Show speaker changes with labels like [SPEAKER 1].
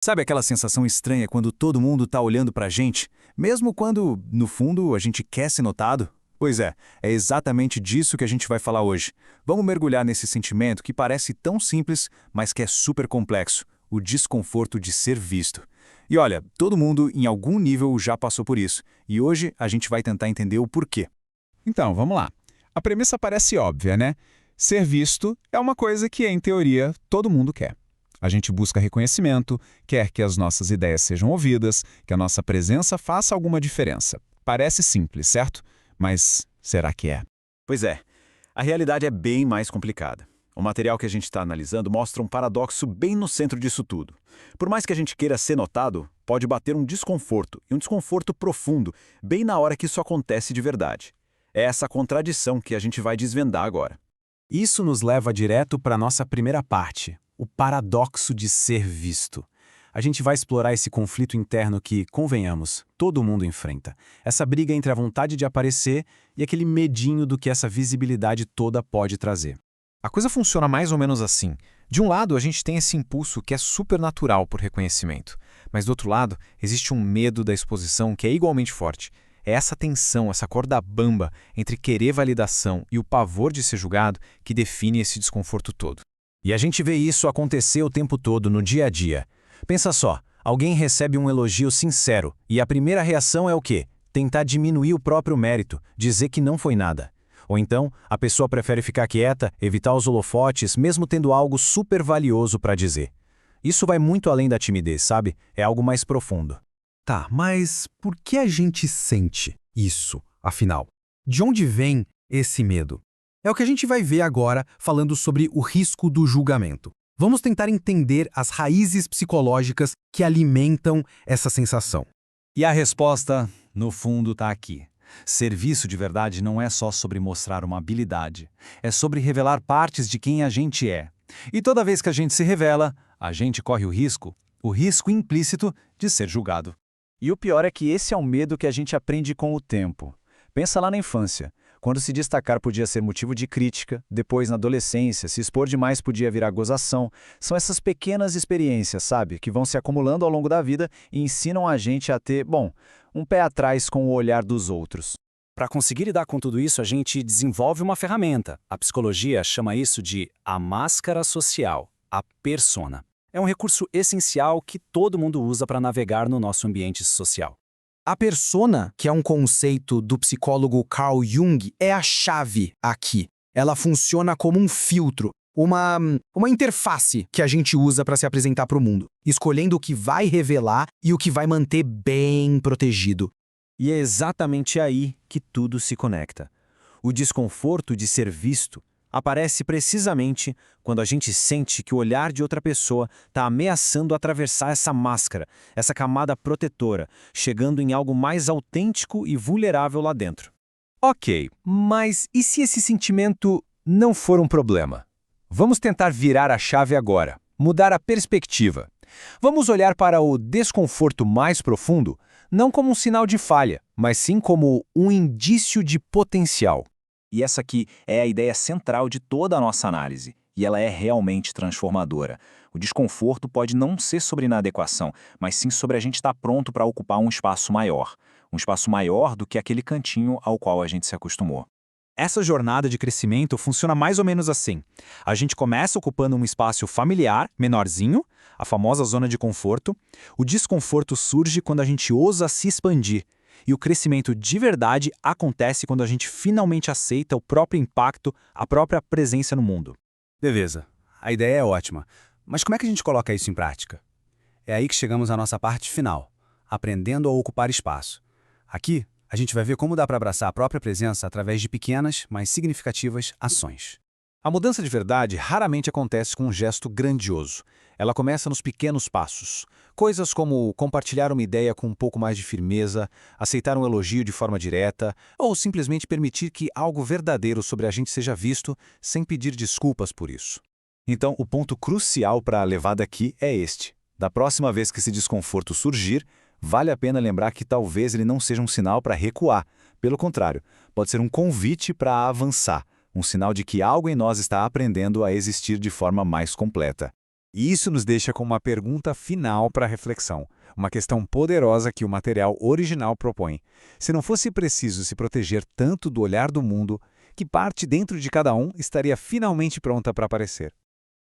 [SPEAKER 1] Sabe aquela sensação estranha quando todo mundo tá olhando pra gente, mesmo quando, no fundo, a gente quer ser notado? Pois é exatamente disso que a gente vai falar hoje. Vamos mergulhar nesse sentimento que parece tão simples, mas que é super complexo, o desconforto de ser visto. E olha, todo mundo em algum nível já passou por isso, e hoje a gente vai tentar entender o porquê.
[SPEAKER 2] Então, vamos lá. A premissa parece óbvia, né? Ser visto é uma coisa que, em teoria, todo mundo quer. A gente busca reconhecimento, quer que as nossas ideias sejam ouvidas, que a nossa presença faça alguma diferença. Parece simples, certo? Mas será que é?
[SPEAKER 1] Pois é, a realidade é bem mais complicada. O material que a gente está analisando mostra um paradoxo bem no centro disso tudo. Por mais que a gente queira ser notado, pode bater um desconforto, e um desconforto profundo, bem na hora que isso acontece de verdade. É essa contradição que a gente vai desvendar agora.
[SPEAKER 3] Isso nos leva direto para a nossa primeira parte, o paradoxo de ser visto. A gente vai explorar esse conflito interno que, convenhamos, todo mundo enfrenta. Essa briga entre a vontade de aparecer e aquele medinho do que essa visibilidade toda pode trazer.
[SPEAKER 4] A coisa funciona mais ou menos assim. De um lado, a gente tem esse impulso que é super natural por reconhecimento, mas do outro lado, existe um medo da exposição que é igualmente forte. É essa tensão, essa corda bamba entre querer validação e o pavor de ser julgado que define esse desconforto todo.
[SPEAKER 3] E a gente vê isso acontecer o tempo todo no dia a dia. Pensa só, alguém recebe um elogio sincero e a primeira reação é o quê? Tentar diminuir o próprio mérito, dizer que não foi nada. Ou então, a pessoa prefere ficar quieta, evitar os holofotes, mesmo tendo algo super valioso para dizer. Isso vai muito além da timidez, sabe? É algo mais profundo.
[SPEAKER 5] Tá, mas por que a gente sente isso, afinal? De onde vem esse medo? É o que a gente vai ver agora falando sobre o risco do julgamento. Vamos tentar entender as raízes psicológicas que alimentam essa sensação.
[SPEAKER 1] E a resposta, no fundo, está aqui. Serviço de verdade não é só sobre mostrar uma habilidade, é sobre revelar partes de quem a gente é. E toda vez que a gente se revela, a gente corre o risco implícito de ser julgado. E o pior é que esse é o medo que a gente aprende com o tempo. Pensa lá na infância. Quando se destacar podia ser motivo de crítica, depois na adolescência, se expor demais podia virar gozação. São essas pequenas experiências, sabe, que vão se acumulando ao longo da vida e ensinam a gente a ter, um pé atrás com o olhar dos outros.
[SPEAKER 3] Para conseguir lidar com tudo isso, a gente desenvolve uma ferramenta. A psicologia chama isso de a máscara social, a persona. É um recurso essencial que todo mundo usa para navegar no nosso ambiente social.
[SPEAKER 5] A persona, que é um conceito do psicólogo Carl Jung, é a chave aqui. Ela funciona como um filtro, uma interface que a gente usa para se apresentar para o mundo, escolhendo o que vai revelar e o que vai manter bem protegido.
[SPEAKER 3] E é exatamente aí que tudo se conecta. O desconforto de ser visto aparece precisamente quando a gente sente que o olhar de outra pessoa está ameaçando atravessar essa máscara, essa camada protetora, chegando em algo mais autêntico e vulnerável lá dentro.
[SPEAKER 4] Ok, mas e se esse sentimento não for um problema? Vamos tentar virar a chave agora, mudar a perspectiva. Vamos olhar para o desconforto mais profundo, não como um sinal de falha, mas sim como um indício de potencial.
[SPEAKER 1] E essa aqui é a ideia central de toda a nossa análise, e ela é realmente transformadora. O desconforto pode não ser sobre inadequação, mas sim sobre a gente estar pronto para ocupar um espaço maior do que aquele cantinho ao qual a gente se acostumou.
[SPEAKER 3] Essa jornada de crescimento funciona mais ou menos assim. A gente começa ocupando um espaço familiar, menorzinho, a famosa zona de conforto. O desconforto surge quando a gente ousa se expandir. E o crescimento de verdade acontece quando a gente finalmente aceita o próprio impacto, a própria presença no mundo.
[SPEAKER 6] Beleza, a ideia é ótima, mas como é que a gente coloca isso em prática? É aí que chegamos à nossa parte final, aprendendo a ocupar espaço. Aqui, a gente vai ver como dá para abraçar a própria presença através de pequenas, mas significativas ações.
[SPEAKER 3] A mudança de verdade raramente acontece com um gesto grandioso. Ela começa nos pequenos passos. Coisas como compartilhar uma ideia com um pouco mais de firmeza, aceitar um elogio de forma direta, ou simplesmente permitir que algo verdadeiro sobre a gente seja visto sem pedir desculpas por isso.
[SPEAKER 1] Então, o ponto crucial para levar daqui é este. Da próxima vez que esse desconforto surgir, vale a pena lembrar que talvez ele não seja um sinal para recuar. Pelo contrário, pode ser um convite para avançar, um sinal de que algo em nós está aprendendo a existir de forma mais completa.
[SPEAKER 2] E isso nos deixa com uma pergunta final para reflexão, uma questão poderosa que o material original propõe. Se não fosse preciso se proteger tanto do olhar do mundo, que parte dentro de cada um estaria finalmente pronta para aparecer?